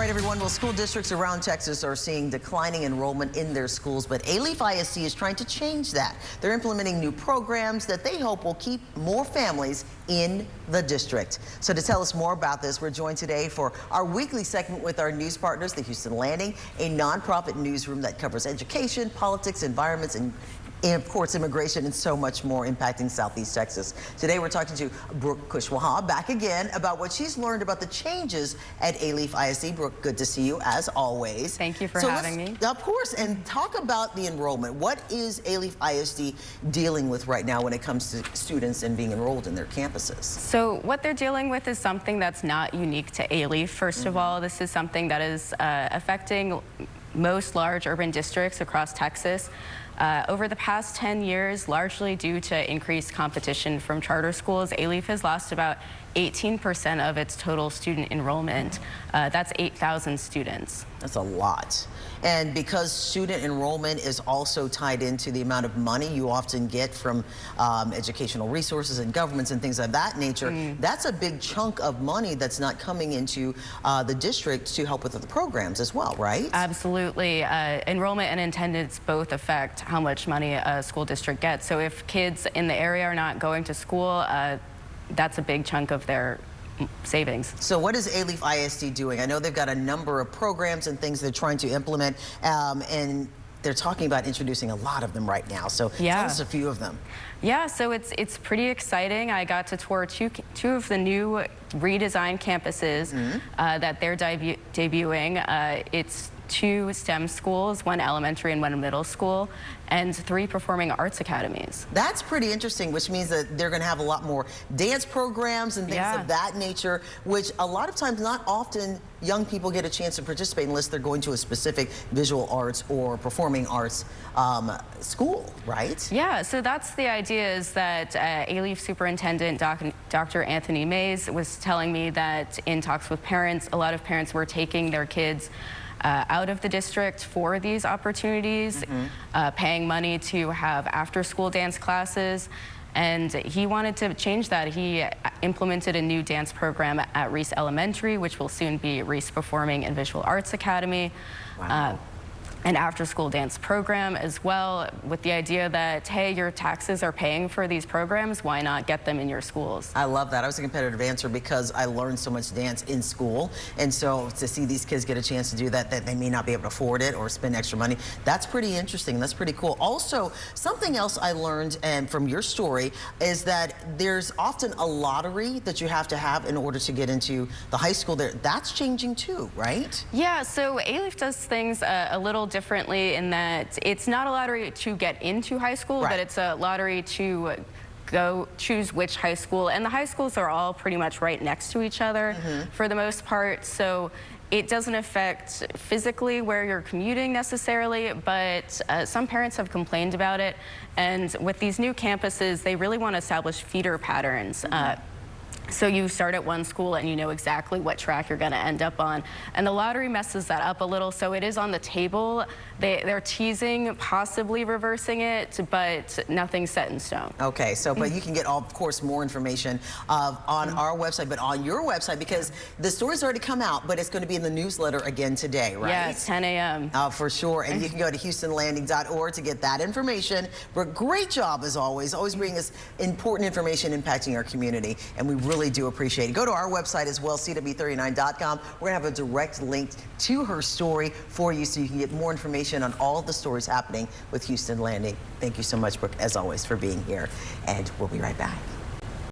right, everyone. Well, school districts around Texas are seeing declining enrollment in their schools, but Alief ISD is trying to change that. They're implementing new programs that they hope will keep more families in the district. So to tell us more about this, we're joined today for our weekly segment with our news partners, the Houston Landing, a nonprofit newsroom that covers education, politics, environments, and of course, immigration and so much more impacting Southeast Texas. Today, we're talking to Brooke Kushwaha back again about what she's learned about the changes at Alief ISD. Brooke, good to see you as always. Thank you for having me. Of course, and talk about the enrollment. What is Alief ISD dealing with right now when it comes to students and being enrolled in their campuses? So what they're dealing with is something that's not unique to Alief. First of all, this is something that is affecting most large urban districts across Texas. Over the past 10 years, largely due to increased competition from charter schools, Alief has lost about 18% of its total student enrollment. That's 8,000 students. That's a lot. And because student enrollment is also tied into the amount of money you often get from educational resources and governments and things of that nature, that's a big chunk of money that's not coming into the district to help with the programs as well, right? Absolutely. Enrollment and attendance both affect how much money a school district gets. So if kids in the area are not going to school, that's a big chunk of their savings. So what is Alief ISD doing? I know they've got a number of programs and things they're trying to implement, and they're talking about introducing a lot of them right now. So tell us a few of them. Yeah, so it's pretty exciting. I got to tour two of the new redesigned campuses that they're debuting. It's 2 STEM schools, 1 elementary and 1 middle school, and 3 performing arts academies. That's pretty interesting, which means that they're going to have a lot more dance programs and things of that nature, which a lot of times, not often, young people get a chance to participate unless they're going to a specific visual arts or performing arts school, right? Yeah, so that's the idea, is that Alief Superintendent Dr. Anthony Mays was telling me that in talks with parents, a lot of parents were taking their kids out of the district for these opportunities, paying money to have after-school dance classes, and he wanted to change that. He implemented a new dance program at Reese Elementary, which will soon be Reese Performing and Visual Arts Academy. Wow. An after-school dance program as well, with the idea that, hey, your taxes are paying for these programs, why not get them in your schools? I love that. I was a competitive dancer because I learned so much dance in school, and so to see these kids get a chance to do that they may not be able to afford it or spend extra money, that's pretty interesting. That's pretty cool. Also, something else I learned and from your story is that there's often a lottery that you have to have in order to get into the high school there. That's changing too, right? Yeah, so Alief does things a little differently in that it's not a lottery to get into high school, but it's a lottery to go choose which high school, and the high schools are all pretty much right next to each other for the most part, so it doesn't affect physically where you're commuting necessarily, but some parents have complained about it, and with these new campuses, they really want to establish feeder patterns. So you start at one school and you know exactly what track you're going to end up on. And the lottery messes that up a little, so it is on the table. They're teasing possibly reversing it, but nothing's set in stone. Okay, so but you can get, of course, more information on our website, but on your website, because the story's already come out, but it's going to be in the newsletter again today, right? Yes, 10 a.m. For sure, and you can go to HoustonLanding.org to get that information. But great job, as always bringing us important information impacting our community, and we really do appreciate it. Go to our website as well, CW39.com. We're going to have a direct link to her story for you so you can get more information on all of the stories happening with Houston Landing. Thank you so much, Brooke, as always, for being here, and we'll be right back.